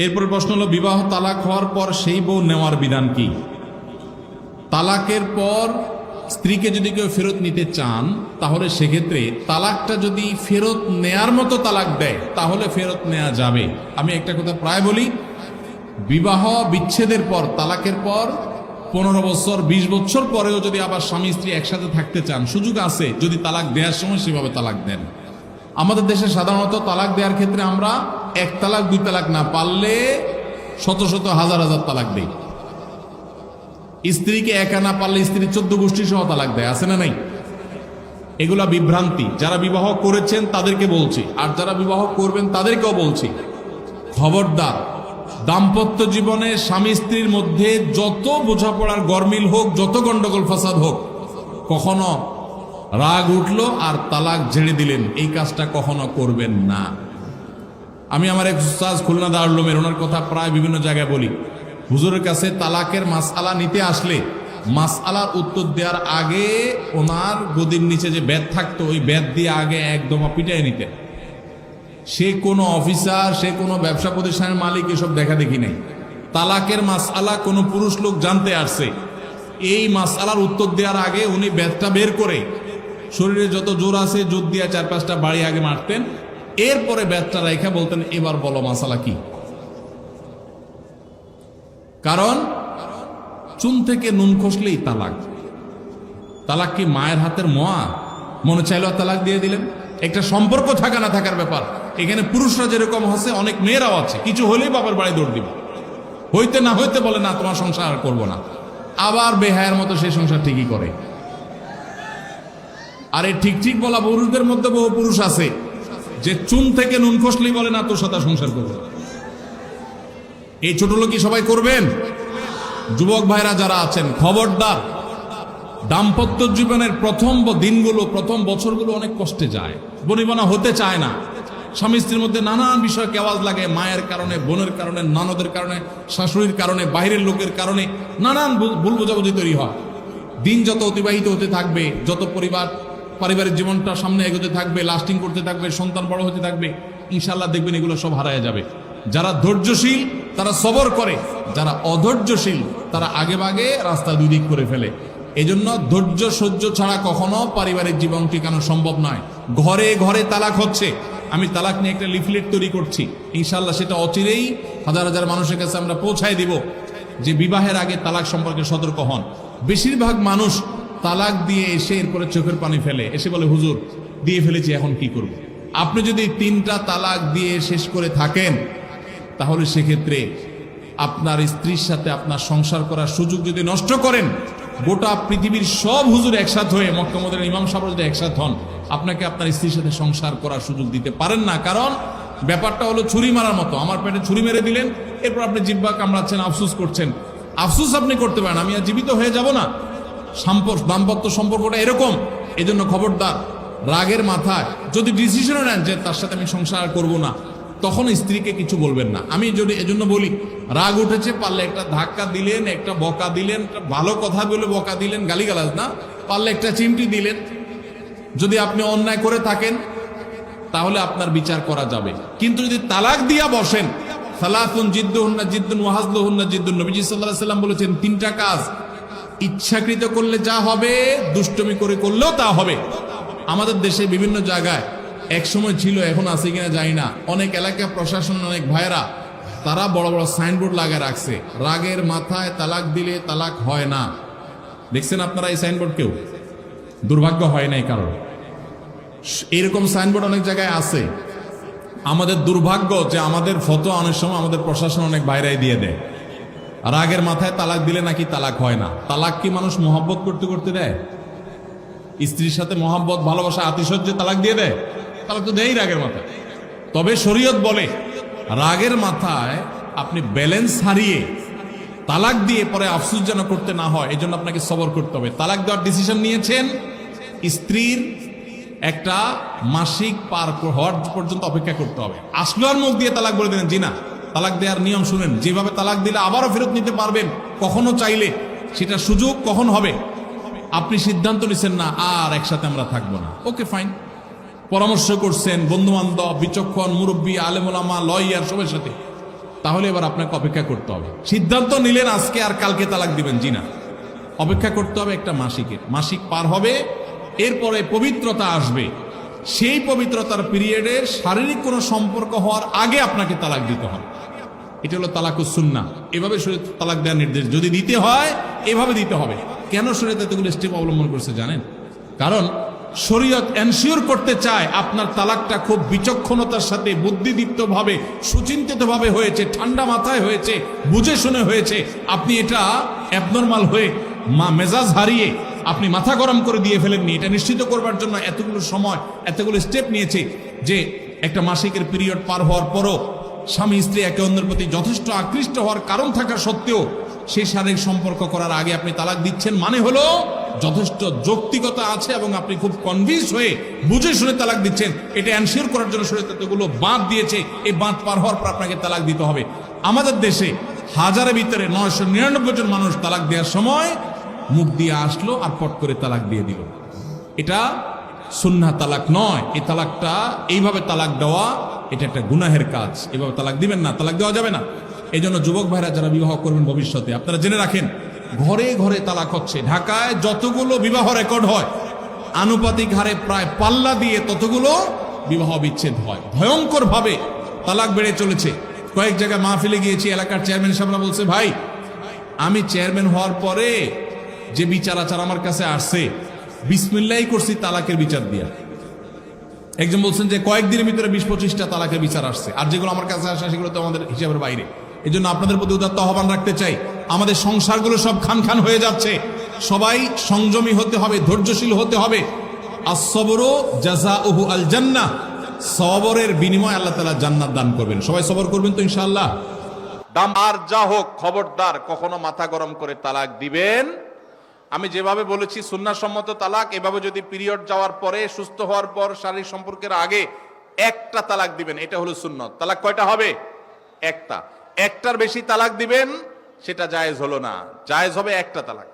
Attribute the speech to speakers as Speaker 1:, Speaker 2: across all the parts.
Speaker 1: এরপর প্রশ্ন হলো, বিবাহ তালাক হওয়ার পর সেই বউ নেওয়ার বিধান কি? তালাকের পর স্ত্রীকে যদি কেউ ফেরত নিতে চান, তাহলে সেক্ষেত্রে তালাকটা যদি ফেরত নেয়ার মতো তালাক দেয় তাহলে ফেরত নেওয়া যাবে। আমি একটা কথা প্রায় বলি, বিবাহ বিচ্ছেদের পর, তালাকের পর 15 বছর 20 বছর পরেও যদি আবার স্বামী স্ত্রী একসাথে থাকতে চান, সুযোগ আছে যদি তালাক দেওয়ার সময় সেভাবে তালাক দেন। আমাদের দেশে সাধারণত তালাক দেওয়ার ক্ষেত্রে আমরা 1 তালাক 2 তালাক না, পারলে শত শত হাজার হাজার তালাক দেই। স্ত্রীকে একা না পারলে স্ত্রী 14 গোষ্ঠী সহ তালাক দেয়, আছে না নাই? এগুলা বিভ্রান্তি। যারা বিবাহ করেছেন তাদেরকে বলছি, আর যারা বিবাহ করবেন তাদেরকেও বলছি, খবরদার, দাম্পত্য জীবনে স্বামী স্ত্রীর মধ্যে যত বোঝাপড়ার গরমিল হোক, যত গন্ডগোল ফাসাদ হোক, কখনো রাগ উঠলো আর তালাক ঝেড়ে দিলেন, এই কাজটা কখনো করবেন না। আমি আমার এক উস্তাদ খুলনা দারুল উলুমের, ওনার কথা প্রায় বিভিন্ন জায়গায় বলি, হুজুরের কাছে তালাকের মাসআলা নিতে আসলে মাসআলার উত্তর দেওয়ার আগে ওনার গদির নিচে যে বেত থাকতো, ওই বেত দিয়ে আগে একদম পিটাই নিতেন। সে কোনো অফিসার, সে কোনো ব্যবসা প্রতিষ্ঠানের মালিক এসব দেখা দেখি নেই। তালাকের মাসআলা কোনো পুরুষ লোক জানতে আসছে, এই মাসআলার উত্তর দেওয়ার আগে উনি বেতটা বের করে শরীরে যত জোর আছে জোর দিয়ে 4-5টা বাড়ি আগে মারতেন, এরপরে বেতটা রেখে বলতেন, এবার বলো মাসআলা কি। কারণ চুন থেকে নুন খসলেই তালাক। তালাক কি মায়ের হাতের মোয়া? মনে চাইলো তালাক দিয়ে দিলেন। একটা সম্পর্ক থাকা না থাকার ব্যাপার। এখানে পুরুষরা যেরকম আছে, অনেক মেয়েরাও আছে, কিছু হলেই বাবার বাড়ি দৌড় দিবে, হইতে না হইতে বলে না তোমার সংসার আর করবো না, আবার বেহায়ের মতো সেই সংসার ঠিকই করে। আর এই ঠিক ঠিক বলা পুরুষদের মধ্যে বহু পুরুষ আছে যে চুন থেকে নুন খসলেই বলে না তোর সাথে সংসার করবো। এই ছোট লোকই সবাই করবেন? যুবক ভাইরা যারা আছেন, খবরদার, দাম্পত্য জীবনের প্রথম দিনগুলো, প্রথম বছরগুলো অনেক কষ্টে যায়, বনিবনা হতে চায় না। স্বামী স্ত্রীর মধ্যে নানান বিষয় কেওয়াজ লাগে, মায়ের কারণে, বোনের কারণে, ননদের কারণে, শাশুড়ির কারণে, বাইরের লোকের কারণে নানান ভুল বোঝাবুঝি তৈরি হয়। দিন যত অতিবাহিত হতে থাকবে, যত পারিবারিক জীবনটা সামনে এগোতে থাকবে, লাস্টিং করতে থাকবে, সন্তান বড় হতে থাকবে, ইনশাল্লাহ দেখবেন এগুলো সব হারায় যাবে। যারা ধৈর্যশীল তারা সবর করে, যারা অধৈর্যশীল তারা আগে ভাগে রাস্তা দুই দিক করে ফেলে। এজন্য ধৈর্য সহ্য ছাড়া কখনো পারিবারিক জীবন টিকানো সম্ভব নয়। ঘরে ঘরে তালাক হচ্ছে, আমি তালাক নিয়ে একটা লিফলেট তৈরি করছি, ইনশাল্লাহ সেটা অচিরেই হাজার হাজার মানুষের কাছে আমরা পৌঁছায় দিব যে বিবাহের আগে তালাক সম্পর্কে সতর্ক হন। বেশিরভাগ মানুষ তালাক দিয়ে এসে এরপরে চোখের পানি ফেলে, এসে বলে হুজুর দিয়ে ফেলেছি এখন কি করব। আপনি যদি 3টা তালাক দিয়ে শেষ করে থাকেন, তাহলে সেক্ষেত্রে আপনার স্ত্রীর সাথে আপনার সংসার করার সুযোগ যদি নষ্ট করেন, গোটা পৃথিবীর সব হুজুর একসাথে হয়ে, মক্কা মদিনার ইমাম সাহেব যদি একসাথে হন, আপনাকে আপনার স্ত্রীর সাথে সংসার করার সুযোগ দিতে পারেন না। কারণ ব্যাপারটা হলো ছুরি মারার মতো। আমার পেটে ছুরি মেরে দিলেন, এরপর আপনি জিহ্বা কামড়াচ্ছেন, আফসোস করছেন। আফসোস আপনি করতে পারেন, আমি আর জীবিত হয়ে যাব না। দাম্পত্য সম্পর্কটা এরকম। এজন্য খবরদার, রাগের মাথায় যদি ডিসিশনও নেন যে তার সাথে আমি সংসার করব না, তখন স্ত্রীকে কিছু বলবেন না। আমি যদি এজন্য বলি, রাগ উঠেছে, পারলে একটা ধাক্কা দিলেন, একটা বকা দিলেন, ভালো কথা বলে বকা দিলেন, গালিগালাজ না, পারলে একটা চিমটি দিলেন। যদি আপনি অন্যায় করে থাকেন তাহলে আপনার বিচার করা যাবে। কিন্তু যদি তালাক দিয়া বসেন, সালাতুন জিদ্দুহুন্না জিদ্দুন ওয়া হাজলুহুন্না জিদ্দুন, নবীজি সাল্লাল্লাহু আলাইহি সাল্লাম বলেছেন 3টা কাজ ইচ্ছাকৃত করলে যা হবে, দুষ্টমি করে করলেও তা হবে। আমাদের দেশে বিভিন্ন জায়গায় একসময় ছিল, এখন আছে কিনা জানি না, অনেক এলাকা প্রশাসন, অনেক ভাইয়েরা তারা বড় বড় সাইনবোর্ড লাগিয়ে রাখছে, রাগের মাথায় তালাক দিলে তালাক হয় না। দেখছেন আপনারা এই সাইনবোর্ড? কেউ দুর্ভাগ্য হয় নাই কারণ এরকম সাইনবোর্ড অনেক জায়গায় আছে। আমাদের দুর্ভাগ্য যে আমাদের ফটো অনেক সময় আমাদের প্রশাসন অনেক বাইরে দিয়ে দেয়, রাগের মাথায় তালাক দিলে নাকি তালাক হয় না। তালাক কি মানুষ মহব্বত করতে করতে দেয়? স্ত্রীর সাথে মহব্বত, ভালোবাসা, আতিশয্যে তালাক দিয়ে দেয়? তালাক তো দেয়ই রাগের মাথায়। তবে শরীয়ত বলে রাগের মাথায় আপনি ব্যালেন্স হারিয়ে তালাক দিয়ে পরে আফসোস যেন করতে না হয়, এই জন্য আপনাকে সবর করতে হবে। তালাক দেওয়ার ডিসিশন নিয়েছেন, স্ত্রীর একটা মাসিক পার হওয়ার পর্যন্ত অপেক্ষা করতে হবে। আসলো আর মুখ দিয়ে তালাক বলে দিলেন, জি না। তালাক দেওয়ার নিয়ম শুনেন, যেভাবে তালাক দিলে আবারও ফেরত নিতে পারবেন কখনো চাইলে, সেটা সুযোগ কখন হবে। আপনি সিদ্ধান্ত নিচ্ছেন না আর একসাথে আমরা থাকবো না, ওকে ফাইন, পরামর্শ করছেন বন্ধু বান্ধব, বিচক্ষণ মুরব্বী, আলেম ওলামা, লয়ার, সবার সাথে, তাহলে এবার আপনাকে অপেক্ষা করতে হবে। সিদ্ধান্ত নিলেন আজকে আর কালকে তালাক দিবেন, জি না, অপেক্ষা করতে হবে একটা মাসিকের। মাসিক পার হবে, এরপরে পবিত্রতা আসবে, সেই পবিত্রতার পিরিয়ডে শারীরিক কোনো সম্পর্ক হওয়ার আগে আপনাকে তালাক দিতে হবে। এটা হলো তালাকুস সুন্নাহ। এভাবে শরীয়ত তালাক দেওয়ার নির্দেশ, যদি দিতে হয় এভাবে দিতে হবে। কেন শরীয়ত এতগুলো স্টেপ অবলম্বন করছে জানেন? কারণ শরীয়ত এনশিওর করতে চায় আপনার তালাকটা খুব বিচক্ষণতার সাথে, বুদ্ধিদীপ্তভাবে, সুচিন্তিতভাবে হয়েছে, ঠান্ডা মাথায় হয়েছে, বুঝে শুনে হয়েছে। আপনি এটা অ্যাবনর্মাল হয়ে মেজাজ হারিয়ে আপনি মাথা গরম করে দিয়ে ফেলেননি। এটা নিশ্চিত করবার জন্য এতগুলো সময়, এতগুলো স্টেপ নিয়েছে যে একটা মাসিকের পিরিয়ড পার হওয়ার পরও স্বামী স্ত্রী একে অন্যের প্রতি যথেষ্ট আকৃষ্ট হওয়ার কারণ থাকা সত্ত্বেও সেই শারীরিক সম্পর্ক করার আগে আপনি তালাক দিচ্ছেন, মানে হলো যথেষ্ট যৌক্তিকতা আছে এবং আপনি খুব কনভিন্স হয়ে বুঝে শুনে তালাক দিচ্ছেন। এটা এনশিওর করার জন্য শরীয়ত এতগুলো বাঁধ দিয়েছে। এই বাঁধ পার হওয়ার পর আপনাকে তালাক দিতে হবে। আমাদের দেশে হাজারের ভিতরে 999 জন মানুষ তালাক দেওয়ার সময় মুখ দিয়ে আসলো আর পট করে তালাক দিয়ে দিল। এটা সুন্নাহ তালাক নয়। এই তালাকটা, এইভাবে তালাক দেওয়া, এটা একটা গুনাহের কাজ। এভাবে তালাক দিবেন না, তালাক দেওয়া যাবে না। এই জন্য যুবক ভাইরা যারা বিবাহ করবেন ভবিষ্যতে, আপনারা জেনে রাখেন ঘরে ঘরে তালাক হচ্ছে। ঢাকায় যতগুলো বিবাহ রেকর্ড হয় আনুপাতিক হারে প্রায় পাল্লা দিয়ে ততগুলো বিবাহ বিচ্ছেদ হয়। ভয়ঙ্কর ভাবে তালাক বেড়ে চলেছে। কয়েক জায়গায় মাহফিলে গিয়েছি, এলাকার চেয়ারম্যান সাহেবরা বলছে, ভাই আমি চেয়ারম্যান হওয়ার পরে যে বিচার আচার আমার কাছে আসছে, বিসমিল্লাহি করছি তালাকের বিচার দিয়া। একজন বলছেন যে কয়েকদিনের ভিতরে 20-25টা তালাকের বিচার আসছে, আর যেগুলো আমার কাছে আসে সেগুলো তো আমাদের হিসাবের বাইরে। এই জন্য আপনাদের প্রতি উদাত্ত আহ্বান রাখতে চাই, আমাদের সংসারগুলো সব খান খান হয়ে যাচ্ছে। সবাই সংযমী হতে হবে, ধৈর্যশীল হতে হবে। as-sabru জাযাউহু আল জান্নাহ, সবরের বিনিময় আল্লাহ তাআলা জান্নাত দান করবেন। সবাই সবর করবেন তো ইনশাআল্লাহ। দাম আর যা হোক, খবরদার কখনো মাথা গরম করে তালাক দিবেন। আমি যেভাবে বলেছি সুন্নাহসম্মত তালাক, এভাবে যদি পিরিয়ড যাওয়ার পরে, সুস্থ হওয়ার পর, শারীরিক সম্পর্কের আগে একটা তালাক দিবেন, এটা হলো সুন্নত। তালাক কয়টা হবে? একটা। একটার বেশি তালাক দিবেন সেটা জায়েজ হলো না, জায়েজ হবে একটা তালাক।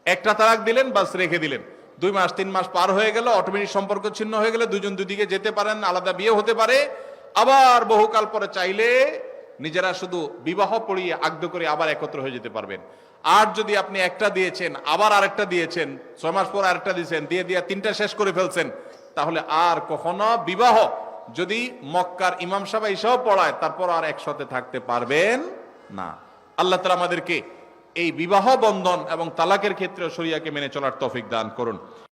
Speaker 1: একটা তালাক দিলেন, বাস রেখে দিলেন। 2 মাস 3 মাস পার হয়ে গেল, অটোমেটিক সম্পর্ক ছিন্ন হয়ে গেলে দুজন দুদিকে যেতে পারেন, আলাদা বিয়ে হতে পারে। আবার বহুকাল পরে চাইলে নিজেরা শুধু বিবাহ পড়িয়ে আগ্ধ করে আবার একত্র হয়ে যেতে পারবেন। আর যদি আপনি একটা দিয়েছেন, আবার আরেকটা দিয়েছেন, 6 মাস পর আরেকটা দিয়েছেন, দিয়ে 3টা শেষ করে ফেলছেন, তাহলে আর কখনো বিবাহ যদি মক্কার ইমাম সাহেব এসেও পড়ায় তারপর আর একসাথে থাকতে পারবেন না। আল্লাহ তাআলা আমাদেরকে এই বিবাহ বন্ধন এবং তালাকের ক্ষেত্রে শরিয়াকে মেনে চলার তৌফিক দান করুন।